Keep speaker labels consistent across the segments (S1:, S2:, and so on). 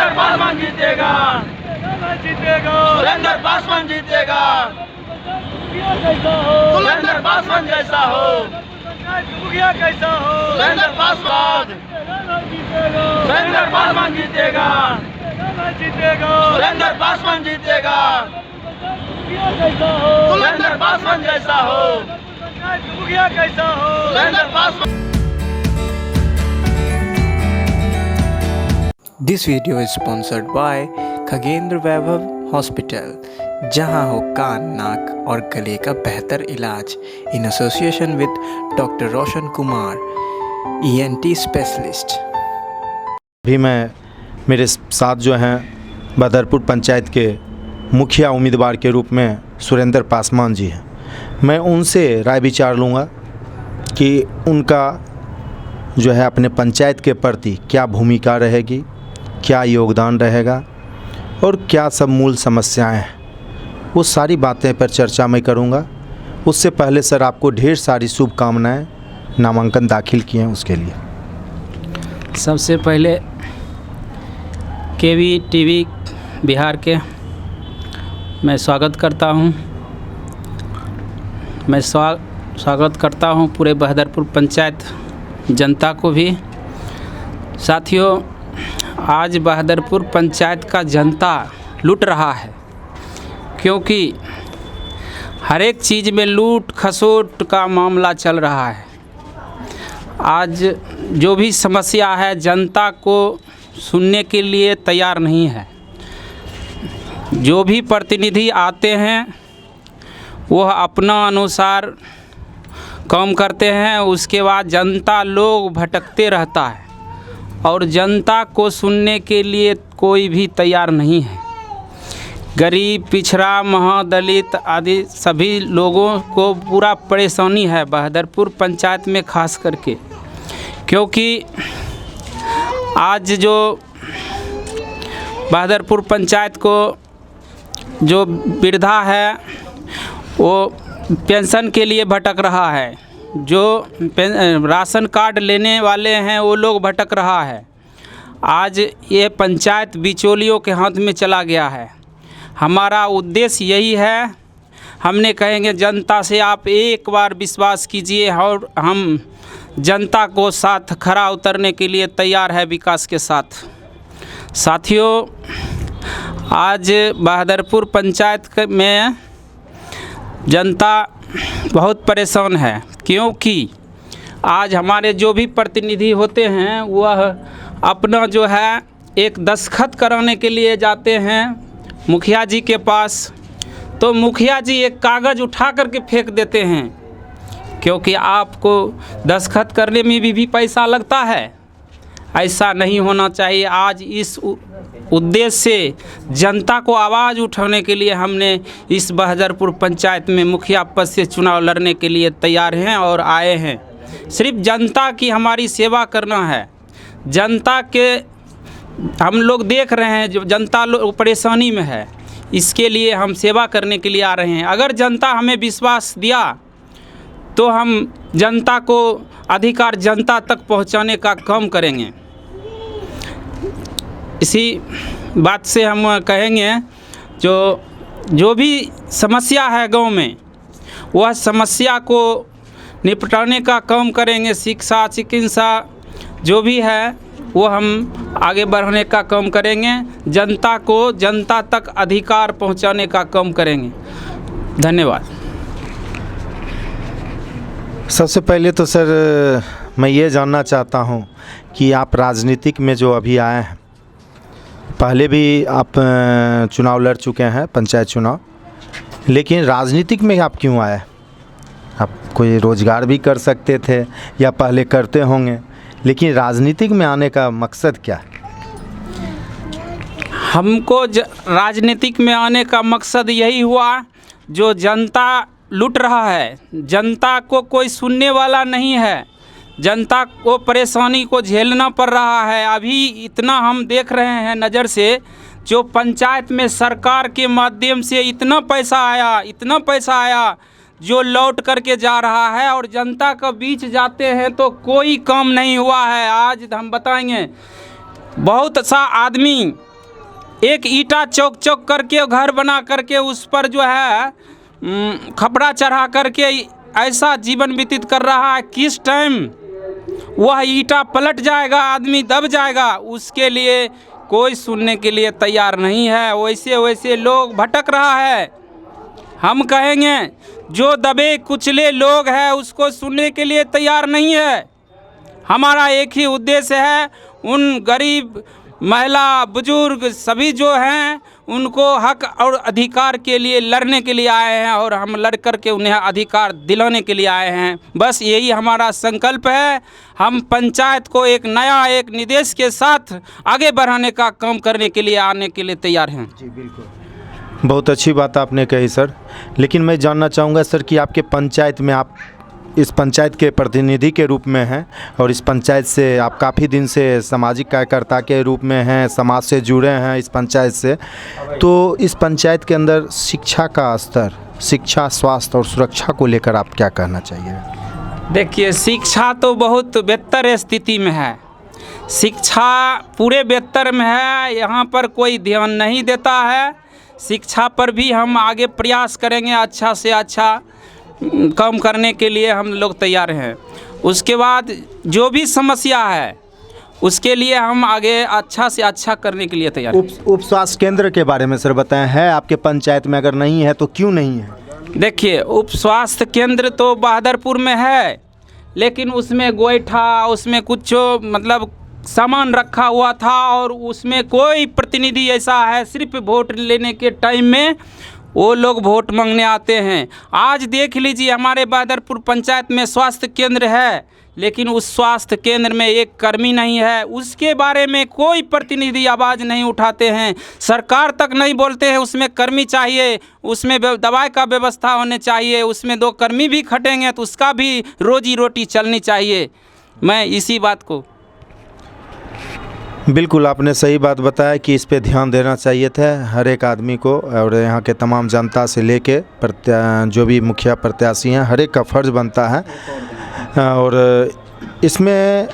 S1: सुरेंद्र पासवान जीतेगा, सुरेंद्र पासवान जीतेगा, सुरेंद्र पासवान जैसा हो, सुरेंद्र पासवान, सुरेंद्र पासवान जीतेगा, सुरेंद्र पासवान जीतेगा, सुरेंद्र पासवान जैसा हो, Surendra Paswan.
S2: This video is sponsored by Khagendra Vaibhav hospital, जहां हो कान, नाक और गले का बेहतर इलाज, in association with doctor Roshan Kumar, ENT specialist.
S3: भी मैं मेरे साथ जो हैं बहदरपुर पंचायत के मुखिया उम्मीदवार के रूप में सुरेंद्र पासवान जी हैं। मैं उनसे राय विचार लूँगा कि उनका जो है अपने पंचायत के प्रति क्या भूमिका रहेगी, क्या योगदान रहेगा और क्या सब मूल समस्याएं हैं, वो सारी बातें पर चर्चा मैं करूंगा। उससे पहले सर आपको ढेर सारी शुभकामनाएं, नामांकन दाखिल किए हैं उसके लिए।
S4: सबसे पहले केवी टीवी बिहार के मैं स्वागत करता हूं। मैं स्वागत करता हूं पूरे बहदरपुर पंचायत जनता को भी। साथियों, आज बहदरपुर पंचायत का जनता लूट रहा है, क्योंकि हर एक चीज़ में लूट खसोट का मामला चल रहा है। आज जो भी समस्या है जनता को सुनने के लिए तैयार नहीं है। जो भी प्रतिनिधि आते हैं वह अपना अनुसार काम करते हैं, उसके बाद जनता लोग भटकते रहता है और जनता को सुनने के लिए कोई भी तैयार नहीं है। गरीब, पिछड़ा, महादलित आदि सभी लोगों को पूरा परेशानी है बहदरपुर पंचायत में खास करके, क्योंकि आज जो बहदरपुर पंचायत को जो वृद्धा है वो पेंशन के लिए भटक रहा है, जो राशन कार्ड लेने वाले हैं वो लोग भटक रहा है। आज ये पंचायत बिचौलियों के हाथ में चला गया है। हमारा उद्देश्य यही है, हमने कहेंगे जनता से आप एक बार विश्वास कीजिए और हम जनता को साथ खड़ा उतरने के लिए तैयार है विकास के साथ। साथियों, आज बहदरपुर पंचायत में जनता बहुत परेशान है, क्योंकि आज हमारे जो भी प्रतिनिधि होते हैं वह अपना जो है एक दस्तखत कराने के लिए जाते हैं मुखिया जी के पास, तो मुखिया जी एक कागज़ उठा करके फेंक देते हैं, क्योंकि आपको दस्तखत करने में भी पैसा लगता है। ऐसा नहीं होना चाहिए। आज इस उद्देश्य से जनता को आवाज़ उठाने के लिए हमने इस बहदरपुर पंचायत में मुखिया पद से चुनाव लड़ने के लिए तैयार हैं और आए हैं। सिर्फ जनता की हमारी सेवा करना है। जनता के हम लोग देख रहे हैं जो जनता लोग परेशानी में है, इसके लिए हम सेवा करने के लिए आ रहे हैं। अगर जनता हमें विश्वास दिया तो हम जनता को अधिकार जनता तक पहुंचाने का काम करेंगे। इसी बात से हम कहेंगे जो भी समस्या है गांव में, वह समस्या को निपटाने का काम करेंगे। शिक्षा, चिकित्सा जो भी है वो हम आगे बढ़ाने का काम करेंगे। जनता को जनता तक अधिकार पहुंचाने का काम करेंगे। धन्यवाद।
S3: सबसे पहले तो सर मैं ये जानना चाहता हूँ कि आप राजनीतिक में जो अभी आए हैं, पहले भी आप चुनाव लड़ चुके हैं, पंचायत चुनाव, लेकिन राजनीतिक में आप क्यों आए? आप कोई रोज़गार भी कर सकते थे या पहले करते होंगे, लेकिन राजनीतिक में आने का मकसद क्या है?
S4: हमको राजनीतिक में आने का मकसद यही हुआ, जो जनता लूट रहा है, जनता को कोई सुनने वाला नहीं है, जनता को परेशानी को झेलना पड़ रहा है। अभी इतना हम देख रहे हैं नज़र से, जो पंचायत में सरकार के माध्यम से इतना पैसा आया जो लौट करके जा रहा है, और जनता के बीच जाते हैं तो कोई काम नहीं हुआ है। आज हम बताएंगे, बहुत सा आदमी एक ईंटा चौक चौक करके घर बना करके उस पर जो है खपड़ा चढ़ा करके ऐसा जीवन व्यतीत कर रहा है, किस टाइम वह ईंटा पलट जाएगा, आदमी दब जाएगा, उसके लिए कोई सुनने के लिए तैयार नहीं है। वैसे वैसे लोग भटक रहा है। हम कहेंगे जो दबे कुचले लोग हैं उसको सुनने के लिए तैयार नहीं है। हमारा एक ही उद्देश्य है, उन गरीब महिला बुजुर्ग सभी जो हैं उनको हक और अधिकार के लिए लड़ने के लिए आए हैं और हम लड़ कर के उन्हें अधिकार दिलाने के लिए आए हैं। बस यही हमारा संकल्प है। हम पंचायत को एक नया एक निर्देश के साथ आगे बढ़ाने का काम करने के लिए आने के लिए तैयार हैं।
S3: जी बिल्कुल, बहुत अच्छी बात आपने कही सर। लेकिन मैं जानना चाहूँगा सर कि आपके पंचायत में, आप इस पंचायत के प्रतिनिधि के रूप में हैं और इस पंचायत से आप काफ़ी दिन से सामाजिक कार्यकर्ता के रूप में हैं, समाज से जुड़े हैं इस पंचायत से, तो इस पंचायत के अंदर शिक्षा का स्तर, शिक्षा, स्वास्थ्य और सुरक्षा को लेकर आप क्या कहना चाहिए?
S4: देखिए, शिक्षा तो बहुत बेहतर स्थिति में है, शिक्षा पूरे बेहतर में है, यहाँ पर कोई ध्यान नहीं देता है। शिक्षा पर भी हम आगे प्रयास करेंगे, अच्छा से अच्छा काम करने के लिए हम लोग तैयार हैं। उसके बाद जो भी समस्या है उसके लिए हम आगे अच्छा से अच्छा करने के लिए तैयार हैं।
S3: उप स्वास्थ्य केंद्र के बारे में सर बताएं, है आपके पंचायत में? अगर नहीं है तो क्यों नहीं है?
S4: देखिए, उप स्वास्थ्य केंद्र तो बहादुरपुर में है, लेकिन उसमें गोईठा, उसमें कुछ मतलब सामान रखा हुआ था और उसमें कोई प्रतिनिधि ऐसा है, सिर्फ वोट लेने के टाइम में वो लोग वोट मांगने आते हैं। आज देख लीजिए, हमारे बहादुरपुर पंचायत में स्वास्थ्य केंद्र है, लेकिन उस स्वास्थ्य केंद्र में एक कर्मी नहीं है, उसके बारे में कोई प्रतिनिधि आवाज़ नहीं उठाते हैं, सरकार तक नहीं बोलते हैं। उसमें कर्मी चाहिए, उसमें दवाई का व्यवस्था होने चाहिए, उसमें 2 कर्मी भी खटेंगे तो उसका भी रोजी रोटी चलनी चाहिए। मैं इसी बात को
S3: बिल्कुल, आपने सही बात बताया कि इस पे ध्यान देना चाहिए था हर एक आदमी को, और यहाँ के तमाम जनता से लेके जो भी मुखिया प्रत्याशी हैं, हर एक का फ़र्ज़ बनता है। और इसमें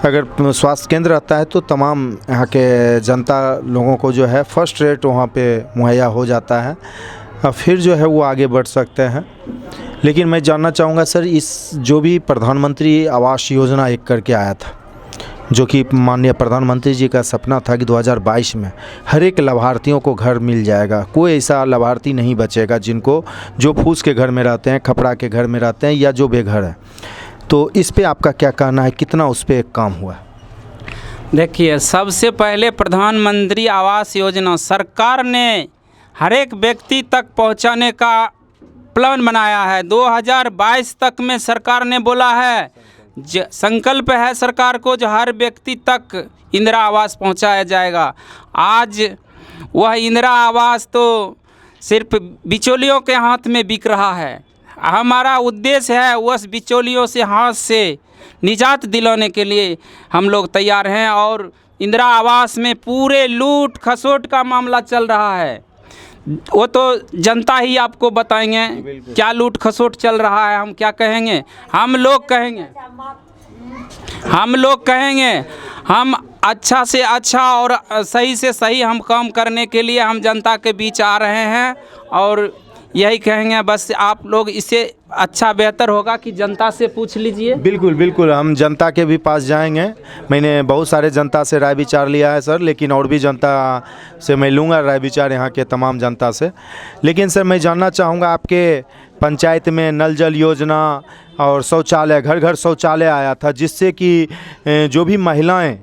S3: अगर स्वास्थ्य केंद्र रहता है तो तमाम यहाँ के जनता लोगों को जो है फर्स्ट रेट वहाँ पे मुहैया हो जाता है और फिर जो है वो आगे बढ़ सकते हैं। लेकिन मैं जानना चाहूँगा सर, इस जो भी प्रधानमंत्री आवास योजना एक करके आया था, जो कि माननीय प्रधानमंत्री जी का सपना था कि 2022 में हर एक लाभार्थियों को घर मिल जाएगा, कोई ऐसा लाभार्थी नहीं बचेगा जिनको जो फूस के घर में रहते हैं, खपड़ा के घर में रहते हैं या जो बेघर है। तो इस पे आपका क्या कहना है, कितना उस पे काम हुआ?
S4: देखिए, सबसे पहले प्रधानमंत्री आवास योजना सरकार ने हर एक व्यक्ति तक पहुंचाने का प्लान बनाया है। 2022 तक में सरकार ने बोला है, संकल्प है सरकार को जो हर व्यक्ति तक इंदिरा आवास पहुंचाया जाएगा। आज वह इंदिरा आवास तो सिर्फ बिचौलियों के हाथ में बिक रहा है। हमारा उद्देश्य है उस बिचौलियों से हाथ से निजात दिलाने के लिए हम लोग तैयार हैं। और इंदिरा आवास में पूरे लूट खसोट का मामला चल रहा है, वो तो जनता ही आपको बताएंगे क्या लूट खसोट चल रहा है। हम क्या कहेंगे, हम लोग कहेंगे हम अच्छा से अच्छा और सही से सही हम काम करने के लिए हम जनता के बीच आ रहे हैं और यही कहेंगे। बस आप लोग इससे अच्छा बेहतर होगा कि जनता से पूछ लीजिए।
S3: बिल्कुल बिल्कुल, हम जनता के भी पास जाएंगे। मैंने बहुत सारे जनता से राय विचार लिया है सर, लेकिन और भी जनता से मैं लूँगा राय विचार, यहाँ के तमाम जनता से। लेकिन सर मैं जानना चाहूँगा, आपके पंचायत में नल जल योजना और शौचालय, घर घर शौचालय आया था, जिससे कि जो भी महिलाएँ,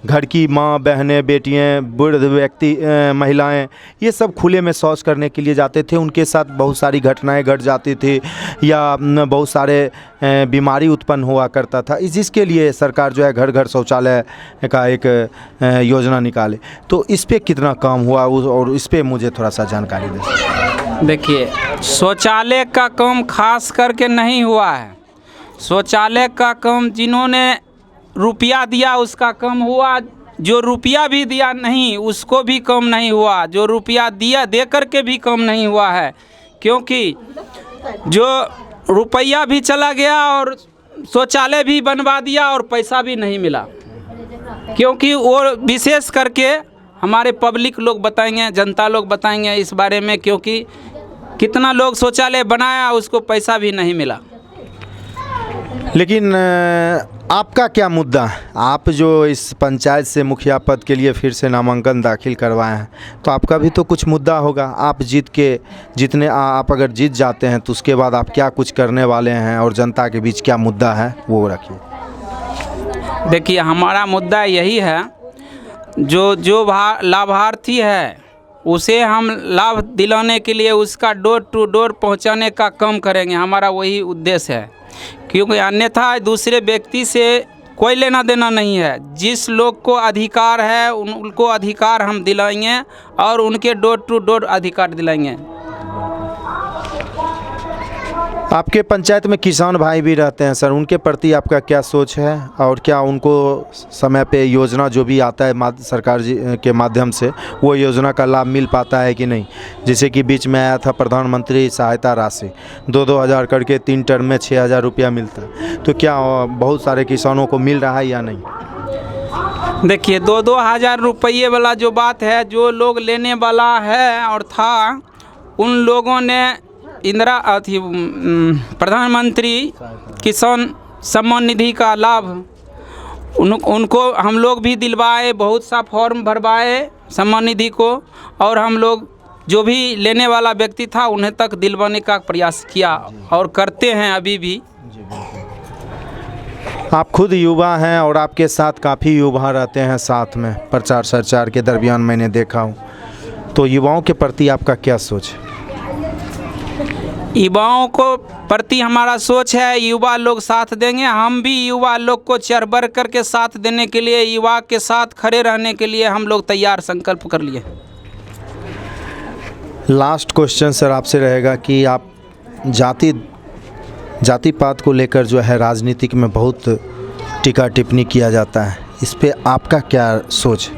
S3: घर की माँ, बहनें, बेटियाँ, बूढ़ व्यक्ति, महिलाएं, ये सब खुले में शौच करने के लिए जाते थे, उनके साथ बहुत सारी घटनाएं घट जाती थी या बहुत सारे बीमारी उत्पन्न हुआ करता था। जिसके लिए सरकार जो है घर घर शौचालय का एक योजना निकाले, तो इस पे कितना काम हुआ और इस पे मुझे थोड़ा सा जानकारी दें।
S4: देखिए, शौचालय का काम खास करके नहीं हुआ है। शौचालय का काम जिन्होंने रुपया दिया उसका कम हुआ, जो रुपया भी दिया नहीं उसको भी कम नहीं हुआ, जो रुपया दिया दे करके भी कम नहीं हुआ है, क्योंकि जो रुपया भी चला गया और शौचालय भी बनवा दिया और पैसा भी नहीं मिला। क्योंकि वो विशेष करके हमारे पब्लिक लोग बताएंगे, जनता लोग बताएंगे इस बारे में, क्योंकि कितना लोग शौचालय बनाया उसको पैसा भी नहीं मिला।
S3: लेकिन आपका क्या मुद्दा है? आप जो इस पंचायत से मुखिया पद के लिए फिर से नामांकन दाखिल करवाए हैं, तो आपका भी तो कुछ मुद्दा होगा। आप आप अगर जीत जाते हैं तो उसके बाद आप क्या कुछ करने वाले हैं और जनता के बीच क्या मुद्दा है वो रखिए।
S4: देखिए, हमारा मुद्दा यही है, जो लाभार्थी है उसे हम लाभ दिलाने के लिए उसका डोर टू डोर पहुंचाने का काम करेंगे। हमारा वही उद्देश्य है, क्योंकि अन्यथा दूसरे व्यक्ति से कोई लेना देना नहीं है। जिस लोग को अधिकार है उनको अधिकार हम दिलाएंगे और उनके डोर टू डोर अधिकार दिलाएंगे।
S3: आपके पंचायत में किसान भाई भी रहते हैं सर, उनके प्रति आपका क्या सोच है और क्या उनको समय पे योजना जो भी आता है सरकार जी के माध्यम से वो योजना का लाभ मिल पाता है कि नहीं? जैसे कि बीच में आया था प्रधानमंत्री सहायता राशि 2-2 हज़ार करके 3 टर्म में 6,000 रुपया मिलता है, तो क्या बहुत सारे किसानों को मिल रहा है या नहीं?
S4: देखिए, 2-2 हज़ार रुपये वाला जो बात है, जो लोग लेने वाला है और था, उन लोगों ने प्रधानमंत्री किसान सम्मान निधि का लाभ उनको हम लोग भी दिलवाए, बहुत सा फॉर्म भरवाए सम्मान निधि को, और हम लोग जो भी लेने वाला व्यक्ति था उन्हें तक दिलवाने का प्रयास किया और करते हैं अभी भी।
S3: आप खुद युवा हैं और आपके साथ काफ़ी युवा रहते हैं साथ में, प्रचार सरचार के दरमियान मैंने देखा हूँ, तो युवाओं के प्रति आपका क्या सोच है?
S4: युवाओं को प्रति हमारा सोच है, युवा लोग साथ देंगे। हम भी युवा लोग को चढ़ बढ़ करके साथ देने के लिए, युवा के साथ खड़े रहने के लिए हम लोग तैयार संकल्प कर लिए।
S3: लास्ट क्वेश्चन सर आपसे रहेगा कि आप जाति पात को लेकर जो है राजनीतिक में बहुत टीका टिप्पणी किया जाता है, इस पे आपका क्या सोच है?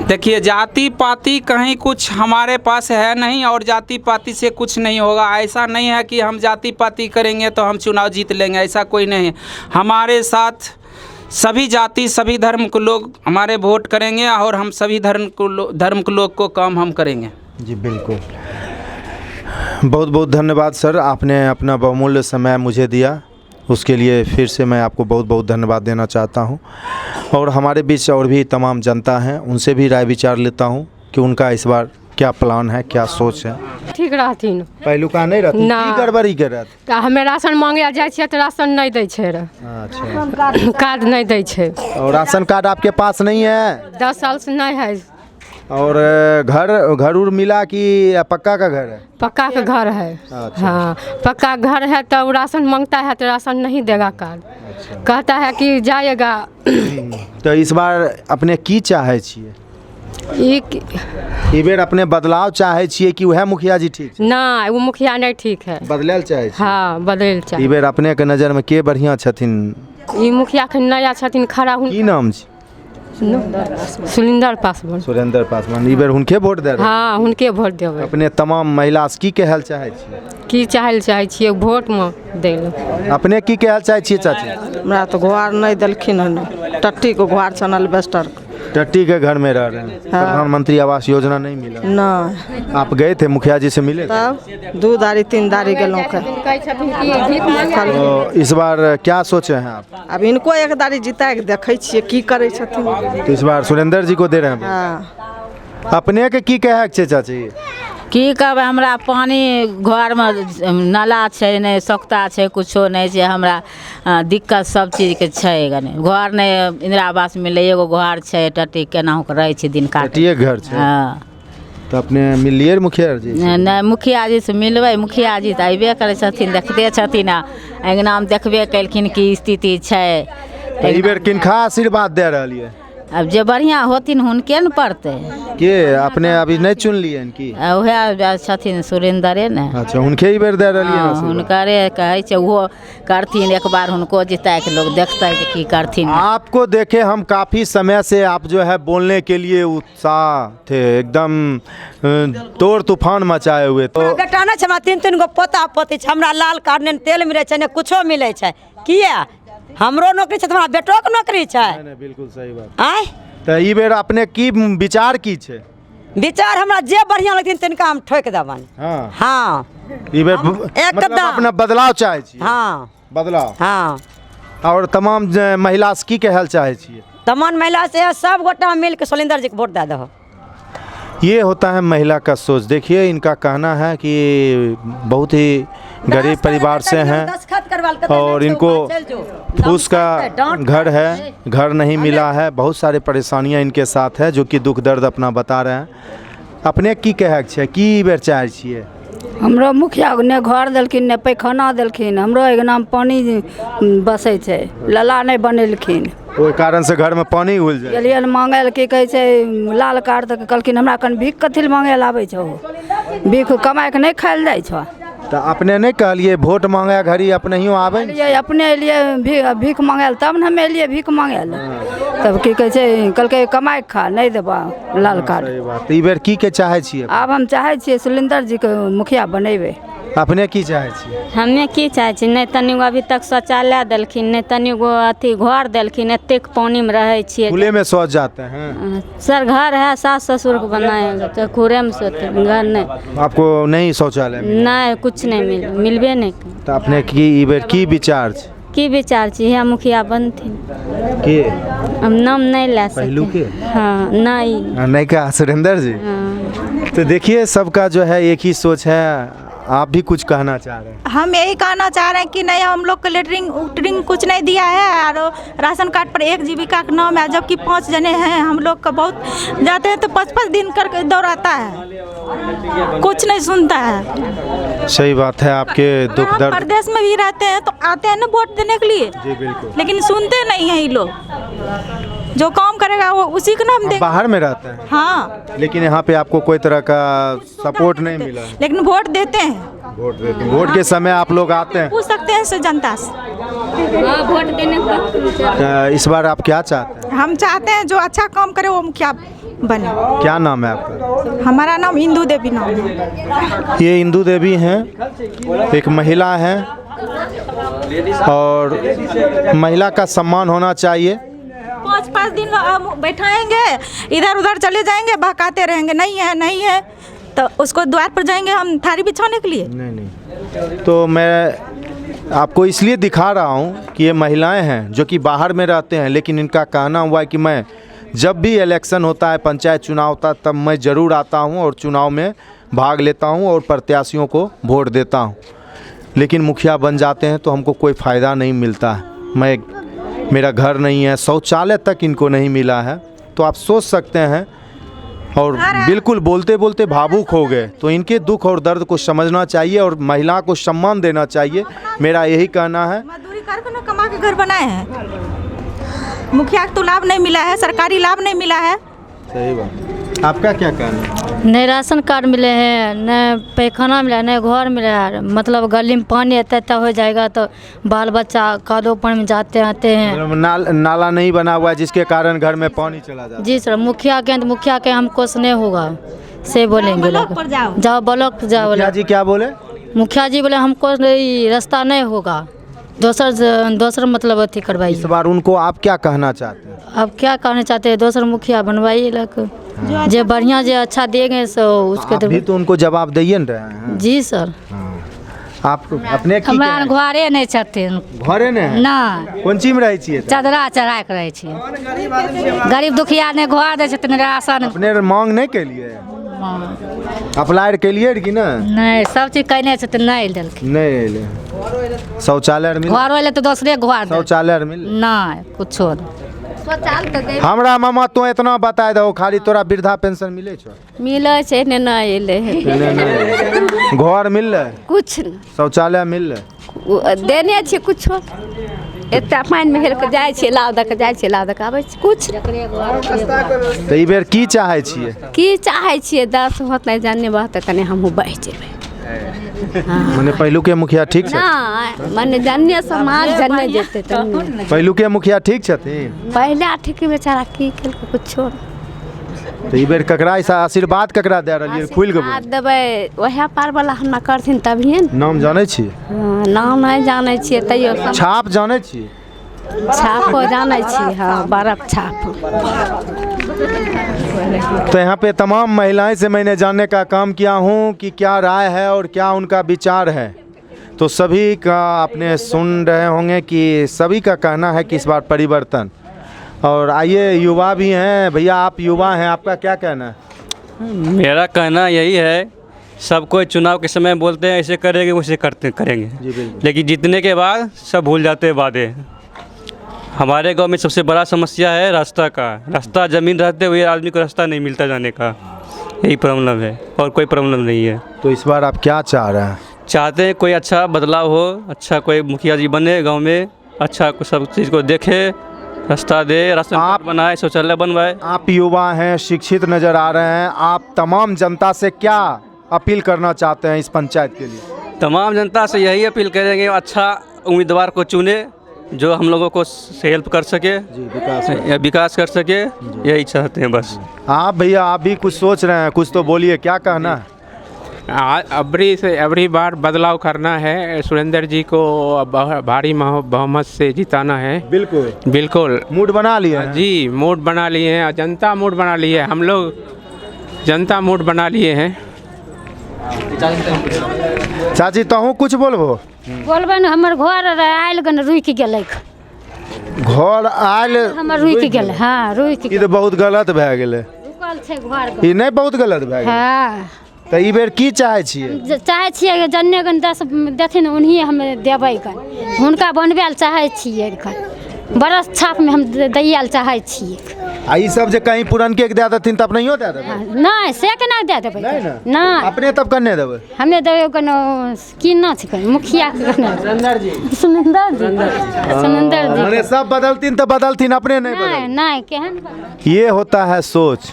S4: देखिए, जाति पाति कहीं कुछ हमारे पास है नहीं और जाति पाति से कुछ नहीं होगा। ऐसा नहीं है कि हम जाति पाति करेंगे तो हम चुनाव जीत लेंगे, ऐसा कोई नहीं है। हमारे साथ सभी जाति सभी धर्म के लोग हमारे वोट करेंगे और हम सभी धर्म के लोग को काम हम करेंगे।
S3: जी बिल्कुल, बहुत बहुत धन्यवाद सर, आपने अपना बहुमूल्य समय मुझे दिया, उसके लिए फिर से मैं आपको बहुत बहुत धन्यवाद देना चाहता हूं। और हमारे बीच और भी तमाम जनता हैं, उनसे भी राय विचार लेता हूं कि उनका इस बार क्या प्लान है, क्या सोच है।
S5: ठीक रहथिन,
S3: पहिलुका नहीं रहती, की गड़बड़ी करत?
S5: तऽ हमे राशन मांगे जाइ छियै तऽ राशन नहीं दै छै रे।
S3: अच्छा,
S5: कार्ड नहीं दै छै।
S3: और राशन कार्ड आपके पास नहीं है?
S5: 10 साल से नहीं है।
S3: और घर उर मिला कि पक्का का घर है?
S5: पक्का का घर है।
S3: अच्छा।
S5: हाँ, पक्का घर है तो राशन मांगता है तो राशन नहीं देगा कार्ड।
S3: अच्छा।
S5: कहता है कि जाएगा।
S3: तो इस बार अपने की चाहे छिए? ई बेर अपने बदलाव चाहे छिए कि वह मुखिया जी ठीक है?
S5: ना, वो मुखिया नहीं ठीक है,
S3: बदलल चाहे छिए?
S5: हाँ, बदल चाहिए।
S3: ई बेर अपने के नज़र में के बढ़िया छथिन?
S5: ई मुखिया के नया छथिन खड़ा हुन।
S3: की नाम छी?
S5: सुरेंद्र पासवान।
S3: सुरेंद्र पासवान, ई बेर हुनके वोट दे रहे?
S5: हाँ, हुनके वोट देबै।
S3: अपने तमाम महिला से की कहल चाहे छिए?
S5: की चाहल चाहे छियै वोट में दै लए।
S3: अपने की कहल चाहे छिए चाची?
S6: हमरा तो घर नहीं दिलखिन हन, टट्टी को घर छन अल्बेस्टर।
S3: टट्टी के घर में रह रहे हैं, प्रधानमंत्री आवास योजना नहीं मिला?
S6: नहीं।
S3: आप गए थे मुखिया जी से मिले?
S6: तब 2 दारी 3 दारी गेलों के।
S3: तो इस बार क्या सोचे हैं आप?
S6: अब इनको एक दारी जिता के देखे छिए की करे छथिन।
S3: तो इस बार सुरेंद्र जी को दे रहे हैं?
S6: हाँ।
S3: अपने के की कहे छै चाची?
S7: की कहबै, हमरा पानी घर में नाला छै नहीं, सख्ता छै, कुछो नहीं छै, हमरा दिक्कत सब चीज के छै। गने घर नहीं, इंदिरा आवास मिले, एगो घर छै, टट्टी केनाहू के रहे छै दिन काट।
S3: टट्टिए घर छै?
S7: हाँ।
S3: तो अपने मिलिए मुखिया जी?
S7: नहीं, मुखिया जी से मिलबै, मुखिया जी तो अयबे करे छथिन, देखते छथिन, अंगना में देखबे कलखिन की स्थिति छै।
S3: तो ई बेर किनका आशीर्वाद दे रहलिए?
S7: अब जे बढ़िया होथिन हुनके न पड़ते।
S3: के अपने अभी नहीं चुन लिए की?
S7: वह छथिन सुरेंद्रे ने।
S3: अच्छा, उनके ही बेर दे रहलिए?
S7: हाँ, हुनकरे कहे छै, वो करथिन, एक बार उनको जिता के लोग देखते हैं कि करथिन।
S3: आपको देखे हम काफ़ी समय से आप जो है बोलने के लिए उत्साह थे, एकदम तोड़ तूफान मचाए हुए। तो
S8: बेटा ना छै, 3 गो पोता पोती छै, हमरा लाल कार्ड ने तेल मिले छै ने कुछो मिले छै। किया हमरो नौकरी छै, हमरा बेटो के नौकरी छै।
S3: नहीं, बिल्कुल सही बात।
S8: आय
S3: तो ई बेर अपने की विचार की छे?
S8: विचार हमरा जे बढ़िया लगथिन तिनका हम ठोक देबन।
S3: हाँ
S8: हाँ
S3: ई बेर
S8: एकदम।
S3: मतलब अपना बदलाव चाहे छी?
S8: हाँ
S3: बदलाव।
S8: हाँ
S3: और तमाम महिला से की कहल चाहे छिए?
S8: तमाम महिला से सब गोटा मिल के सुरेंद्र जी के वोट दे दो।
S3: ये होता है महिला का सोच। देखिए इनका कहना है कि बहुत ही गरीब परिवार से हैं और इनको फूस का घर है, घर नहीं मिला है, बहुत सारे परेशानियां इनके साथ है जो कि दुख दर्द अपना बता रहे हैं। अपने की कहक छे, की बेर चाहे छिए?
S9: हमरो मुखिया ने घर देलखिन ने पैखाना देलखिन, हमरो अंगना में पानी बसै छै, लला नहीं बनेलखिन,
S3: ओहि कारण से घर में पानी घुल जाए।
S9: गेलिए मांगे ल की कहै छै लाल कार्ड तऽ कहलखिन हमरा कन भीख कथी ल मांगे ल आबै छौ, भीख कमाए के नहीं खाइल जाइ छौ।
S3: तो अपने नहीं कहलिए वोट मांगे घड़ी अपने ही आवे?
S9: अपने लिए भीख मांगे ल, तब न हमे लिए भीख मांगे ल, तब की कहै छै कहलकै कमाए के खा, नहीं देबा लाल कार्ड।
S3: सही बात। ई बेर की के चाहे छिए?
S9: आब हम चाहे छियै सुरेंद्र जी के मुखिया बनेबे।
S3: अपने की चाहे छिए?
S10: हमे की चाहे छी, नहीं तनिगो अभी तक शौचालय देलखिन, नहीं तनिगो अथी घर देलखिन, एतेक पानी में रहे छिए।
S3: खुले में शौच जाते हैं?
S10: सर घर है, सास ससुर को बनाए तो खुरे में सोते, घर नहीं।
S3: आपको नहीं शौचालय?
S10: नहीं कुछ नहीं मिलबे नहीं।
S3: तो अपने की ई बेर की विचार छे?
S10: की विचार छी यहाँ मुखिया बनथिन
S3: के?
S10: हम नाम नहीं ले सकते।
S3: पहलू के?
S10: हाँ नहीं
S3: का सुरेंद्र जी।
S10: हाँ।
S3: तो देखिए सबका जो है एक ही सोच है। आप भी कुछ कहना चाह रहे हैं?
S11: हम यही कहना चाह रहे हैं कि नहीं हम लोग को लेटरिंग उटरिंग कुछ नहीं दिया है और राशन कार्ड पर 1 जीविका का नाम है, जबकि 5 जने हैं। हम लोग का बहुत जाते हैं तो 5-5 दिन करके दौड़ाता है, कुछ नहीं सुनता है।
S3: सही बात है। आपके दुख दर्द
S11: प्रदेश में भी रहते हैं तो आते हैं ना वोट देने के लिए।
S3: जी बिल्कुल।
S11: लेकिन सुनते नहीं हैं ये लोग, जो काम करेगा वो उसी को नाम देंगे।
S3: बाहर में रहते हैं?
S11: हाँ।
S3: लेकिन यहाँ पे आपको कोई तरह का सपोर्ट नहीं मिला?
S11: लेकिन वोट देते हैं।
S3: वोट देते हैं। वोट के समय आप लोग आते हैं?
S11: पूछ सकते हैं जनता से।
S10: वोट देने का
S3: इस बार आप क्या चाहते हैं?
S11: हम चाहते हैं जो अच्छा काम करे वो मुखिया बने।
S3: क्या नाम है आपका?
S11: हमारा नाम इंदू देवी नाम है।
S3: ये इंदू देवी हैं, एक महिला हैं और महिला का सम्मान होना चाहिए।
S11: 5-5 दिन बैठाएंगे, इधर उधर चले जाएंगे, बहकाते रहेंगे, नहीं है नहीं है, तो उसको द्वार पर जाएंगे हम थारी बिछाने के लिए।
S3: नहीं तो मैं आपको इसलिए दिखा रहा हूँ कि ये महिलाएं हैं जो कि बाहर में रहते हैं, लेकिन इनका कहना हुआ है कि मैं जब भी इलेक्शन होता है, पंचायत चुनाव होता है, तब मैं ज़रूर आता हूँ और चुनाव में भाग लेता हूँ और प्रत्याशियों को वोट देता हूँ। लेकिन मुखिया बन जाते हैं तो हमको कोई फ़ायदा नहीं मिलता है। मेरा घर नहीं है, शौचालय तक इनको नहीं मिला है। तो आप सोच सकते हैं और बिल्कुल बोलते बोलते भावुक हो गए। तो इनके दुख और दर्द को समझना चाहिए और महिला को सम्मान देना चाहिए, मेरा यही कहना है।
S11: मजदूरी करके ना कमा के घर बनाए हैं, मुखिया को तो लाभ नहीं मिला है, सरकारी लाभ नहीं मिला है।
S3: सही बात। आपका क्या कहना है?
S10: नहीं राशन कार्ड मिले हैं, नहीं पैखाना मिला है, नहीं घर मिला है। मतलब गली में पानी आता हो जाएगा तो बाल बच्चा कादो पानी में जाते आते हैं।
S3: नाला नहीं बना हुआ है जिसके कारण घर में पानी चला जाता है।
S10: जी सर, मुखिया के हमको से नहीं होगा से बोलेंगे लोग। जाओ ब्लॉक पर जाओ।
S3: मुखिया जी क्या बोले?
S10: मुखिया जी बोले हमको रास्ता नहीं होगा, दोसर मतलब अथी करवाइए।
S3: इस बार उनको आप क्या कहना चाहते हैं?
S10: अब क्या कहना चाहते हैं, दोसर मुखिया बनवाइए लग, जो बढ़िया जो अच्छा देंगे सो उसके
S3: आप भी तो उनको जवाब दिए न रहे हैं।
S10: जी सर।
S3: आप अपने की
S10: हमारा घरे नहीं छथिन।
S3: घरे ने
S10: ना
S3: कोन चीज में रहे छिए?
S10: चदरा चढ़ा के रहे छिए। गरीब दुखिया ने घर दे छथिन राशन।
S3: अपने मांग नहीं के लिए अप्लाई के लिए कि ना?
S10: नहीं सब चीज कहने छथिन, नहीं देलखिन।
S3: नहीं ले शौचालय मिल?
S10: घर वाले तो दूसरे घर
S3: शौचालय मिल?
S10: नहीं कुछो
S3: हमरा मामा तो इतना बता दो, खाली तोरा वृद्धा पेंशन मिले छो?
S5: मिले छै ने नहीं एले है।
S3: घर मिल रहे?
S5: कुछ
S3: शौचालय मिल रहे?
S5: देने छे कुछो, एते पानी में हेल के जाय छे, लाव दक जाय छे, लाव दक आबै छे कुछ।
S3: तो ई बेर की चाहे छिए?
S5: की चाहे छिए, 10 होत नहीं जाने बात कने हमहु बढ़ जेबै।
S3: माने पहलू के मुखिया ठीक छथि?
S5: ना माने जानिए समाज जाने जेते त
S3: पहलू के मुखिया ठीक छथिन?
S5: पहला ठीक बेचारा की केल के कुछो।
S3: तो ई बेर ककरा ऐसा आशीर्वाद ककरा दे रहलिए खुल के?
S5: देबै ओहे पार वाला हमरा करथिन तभिए।
S3: नाम जानै छी?
S5: नाम नहीं जाने छिए, तैयो
S3: छाप जानै छी?
S5: छाप जानै छी, हाँ बर्फ छाप।
S3: तो यहाँ पे तमाम महिलाएं से मैंने जानने का काम किया हूँ कि क्या राय है और क्या उनका विचार है। तो सभी का आपने सुन रहे होंगे कि सभी का कहना है कि इस बार परिवर्तन। और आइए युवा भी हैं, भैया आप युवा हैं, आपका क्या कहना है?
S12: मेरा कहना यही है, सब कोई चुनाव के समय बोलते हैं ऐसे करेंगे वैसे करेंगे, लेकिन जीतने के बाद सब भूल जाते हैं वादे। हमारे गांव में सबसे बड़ा समस्या है रास्ता का। रास्ता ज़मीन रहते हुए आदमी को रास्ता नहीं मिलता जाने का, यही प्रॉब्लम है और कोई प्रॉब्लम नहीं है।
S3: तो इस बार आप क्या चाह रहे हैं?
S12: चाहते हैं कोई अच्छा बदलाव हो, अच्छा कोई मुखिया जी बने गांव में, अच्छा सब चीज़ को देखे, रास्ता दे, राशन कार्ड बनाए, शौचालय बनवाए। आप
S3: युवा हैं, शिक्षित नज़र आ रहे हैं, आप तमाम जनता से क्या अपील करना चाहते हैं इस पंचायत के लिए?
S12: तमाम जनता से यही अपील करेंगे, अच्छा उम्मीदवार को चुने जो हम लोगों को हेल्प कर सके, विकास कर सके, यही चाहते हैं बस।
S3: आप भैया आप भी कुछ सोच रहे हैं, कुछ तो बोलिए, क्या कहना है?
S4: अबरी बार बदलाव करना है, सुरेंद्र जी को भारी बहुमत से जिताना है। बिल्कुल
S3: मूड बना लिए हैं?
S4: जी मूड बना लिए हैं, जनता मूड बना ली है, हम लोग जनता मूड बना लिए हैं।
S3: चाची तहूँ कुछ बोलबो?
S10: बोलबे न, हमर घर आयल गन रुक गेलै,
S3: घर आयल
S10: हमर रुक गेलै। हाँ रुक
S3: ई तो बहुत गलत भए गेलै,
S10: रुकल छै घर।
S3: ई नहीं बहुत गलत भए गेलै?
S10: हाँ
S3: तो ई बेर की चाहे छियै?
S10: चाहे छियै जन्ने गन 10 देथिन उन्हीं हम देबै गन, हुनका बनबै लए चाहे छियै गन, बरस छाप में हम दैया लए चाहे छियै।
S3: आ ई सब जे कहीं पुरनके के दे देथिन तब नहियो दे देबै?
S10: नहीं से केना दे देबै? नहीं
S3: अपने तब कन्ने देबै?
S10: हमे देबै गन की ना छै मुखिया के सुरेंद्र जी
S3: माने सब बदलतीन तो बदलतीन, अपने नहीं बदल?
S10: नहीं केहन।
S3: ये होता है सोच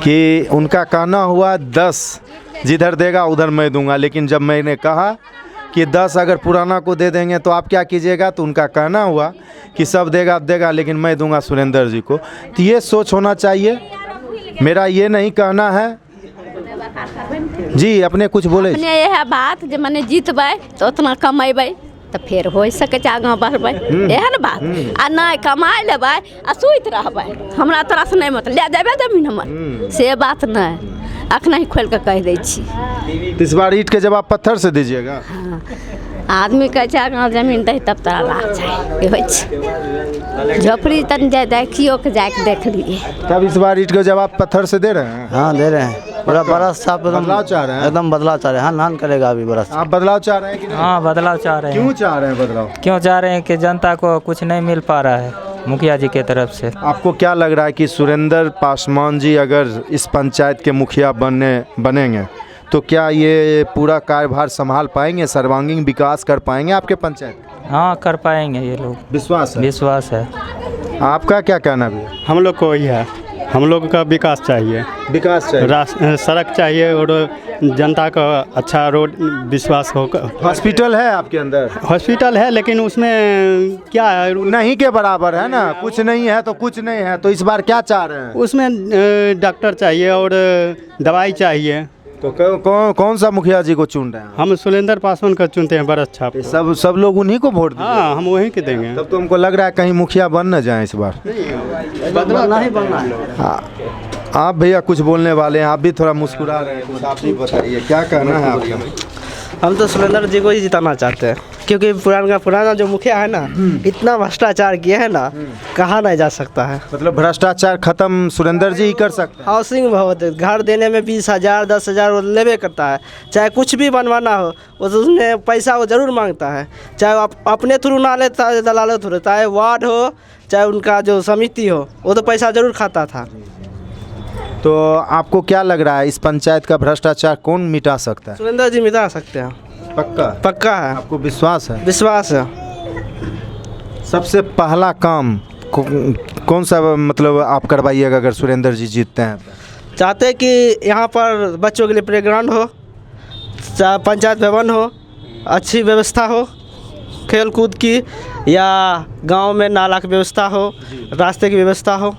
S3: कि उनका कहना हुआ 10 जिधर देगा उधर मैं दूंगा, लेकिन जब मैंने कहा कि 10 अगर पुराना को दे देंगे तो आप क्या कीजिएगा, तो उनका कहना हुआ कि सब देगा लेकिन मैं दूंगा सुरेंद्र जी को। तो ये सोच होना चाहिए, मेरा ये नहीं कहना है। जी अपने कुछ बोले?
S5: अपने यह बात जो मैंने जीतबै तो उतना कमेबै तो फिर हो सके आगा बढ़बै, एहन बात। आ नहीं कमाई लेबै आ सुइत रहबै, हमरा तोरा से नहीं मतलब ले देबै जमीन हमर, से बात नहीं। अखन ही खोल के कह दै छी।
S3: इस बार ईंट के जवाब पत्थर से दीजिएगा?
S5: हाँ। आदमी कहे छै आगा जमीन दे तब तोरा लाभ छै, होइ छै झोपड़ी तन जाए देखियो के जाके देख लिए।
S3: तब इस बार ईंट के जवाब पत्थर से दे रहे हैं?
S13: हाँ दे रहे हैं, पूरा बरस साफ
S3: बदलाव चाह रहे हैं?
S13: एकदम बदलाव चाह रहे हैं। हाँ करेगा अभी बरस।
S3: आप बदलाव चाह रहे हैं कि नहीं?
S14: हाँ बदलाव चाह रहे हैं।
S3: क्यों चाह रहे हैं बदलाव?
S14: क्यों चाह रहे हैं कि जनता को कुछ नहीं मिल पा रहा है मुखिया जी के तरफ से।
S3: आपको क्या लग रहा है कि सुरेंद्र पासवान जी अगर इस पंचायत के मुखिया बनेंगे तो क्या ये पूरा कार्यभार संभाल पाएंगे, सर्वांगीण विकास कर पाएंगे आपके पंचायत?
S14: हाँ कर पाएंगे ये लोग,
S3: विश्वास है?
S14: विश्वास है।
S3: आपका क्या कहना भी?
S15: हम लोग को वही है, हम लोग का विकास चाहिए, सड़क चाहिए और जनता का अच्छा रोड विश्वास हो।
S3: हॉस्पिटल है आपके अंदर?
S15: हॉस्पिटल है लेकिन उसमें क्या है,
S3: नहीं के बराबर है ना, कुछ नहीं है तो कुछ नहीं है। तो इस बार क्या चाह रहे हैं?
S15: उसमें डॉक्टर चाहिए और दवाई चाहिए।
S3: तो कौन सा मुखिया जी को चुन रहे हैं?
S15: हम सुरेंद्र पासवान का चुनते हैं, बरस छाप।
S3: सब लोग उन्हीं को वोट देंगे?
S15: हाँ हम वहीं के देंगे।
S3: तब तो हमको लग रहा है कहीं मुखिया बन न जाए इस बार।
S13: बदलना ही बनना है।
S3: आप भैया कुछ बोलने वाले हैं, आप भी थोड़ा मुस्कुरा रहे हैं, कुछ आप भी बताइए क्या कहना है आपका?
S16: हम तो सुरेंद्र जी को ही जिताना चाहते हैं, क्योंकि पुराना जो मुखिया है ना, इतना भ्रष्टाचार किया है ना, कहा नहीं जा सकता है।
S3: मतलब भ्रष्टाचार खत्म सुरेंद्र जी ही कर सकते हैं?
S16: हाउसिंग बहुत घर देने में 20,000 10,000 वो लेवे करता है, चाहे कुछ भी बनवाना हो वो तो उसमें पैसा वो जरूर मांगता है, चाहे अपने थ्रू ना लेता है दलालों थ्रू, चाहे वार्ड हो चाहे उनका जो समिति हो, वो तो पैसा जरूर खाता था।
S3: तो आपको क्या लग रहा है इस पंचायत का भ्रष्टाचार कौन मिटा सकता है?
S16: सुरेंद्र जी मिटा सकते हैं। पक्का है?
S3: आपको विश्वास है?
S16: विश्वास है।
S3: सबसे पहला काम कौन सा मतलब आप करवाइएगा अगर सुरेंद्र जी जीतते हैं?
S16: चाहते कि यहाँ पर बच्चों के लिए प्लेग्राउंड हो, चाहे पंचायत भवन हो, अच्छी व्यवस्था हो खेल कूद की, या गांव में नाला की व्यवस्था हो, रास्ते की व्यवस्था हो।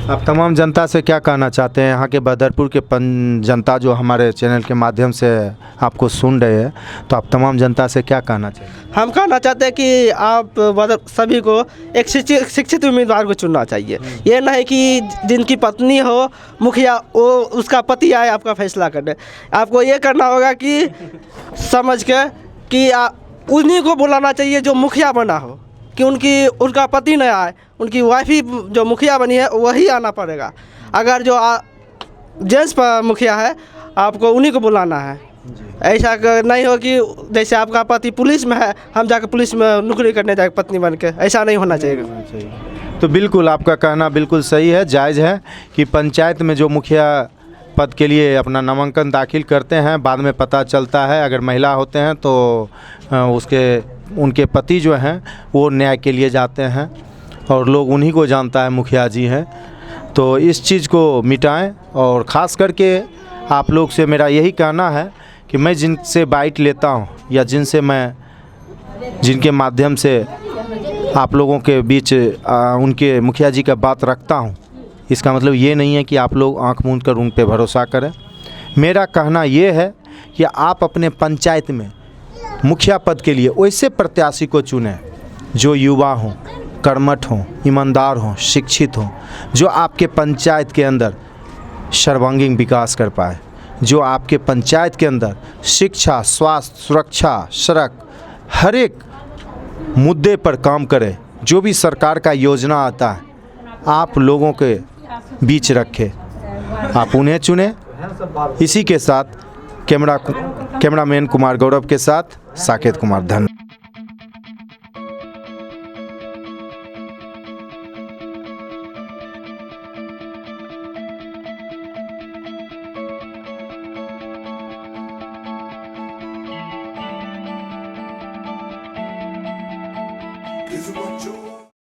S3: आप तमाम जनता से क्या कहना चाहते हैं? यहाँ के बदरपुर के जनता जो हमारे चैनल के माध्यम से आपको सुन रहे हैं, तो आप तमाम जनता से क्या कहना चाहिए?
S16: हम कहना चाहते हैं कि आप सभी को एक शिक्षित उम्मीदवार को चुनना चाहिए। ये नहीं कि जिनकी पत्नी हो मुखिया, वो उसका पति आए आपका फैसला करने। आपको ये करना होगा कि समझ के कि उन्हीं को बुलाना चाहिए जो मुखिया बना हो, कि उनका पति न आए, उनकी वाइफ ही जो मुखिया बनी है वही आना पड़ेगा। अगर जो जेंट्स मुखिया है आपको उन्हीं को बुलाना है। ऐसा नहीं हो कि जैसे आपका पति पुलिस में है, हम जाकर पुलिस में नौकरी करने जाए पत्नी बन के, ऐसा नहीं होना चाहिए।
S3: तो बिल्कुल आपका कहना बिल्कुल सही है, जायज़ है कि पंचायत में जो मुखिया पद के लिए अपना नामांकन दाखिल करते हैं, बाद में पता चलता है अगर महिला होते हैं तो उनके पति जो हैं वो न्याय के लिए जाते हैं और लोग उन्हीं को जानता है मुखिया जी हैं। तो इस चीज़ को मिटाएं और ख़ास करके आप लोग से मेरा यही कहना है कि मैं जिनसे बाइट लेता हूं या जिनके माध्यम से आप लोगों के बीच उनके मुखिया जी का बात रखता हूं, इसका मतलब ये नहीं है कि आप लोग आंख मूंद कर उन पे भरोसा करें। मेरा कहना ये है कि आप अपने पंचायत में मुखिया पद के लिए वैसे प्रत्याशी को चुनें जो युवा हों, कर्मठ हों, ईमानदार हों, शिक्षित हों, जो आपके पंचायत के अंदर सर्वांगीण विकास कर पाए, जो आपके पंचायत के अंदर शिक्षा, स्वास्थ्य, सुरक्षा, सड़क, हर एक मुद्दे पर काम करे। जो भी सरकार का योजना आता है आप लोगों के बीच रखे, आप उन्हें चुने। इसी के साथ कैमरामैन कुमार गौरव के साथ साकेत कुमार, धन्यवाद।
S17: Is what you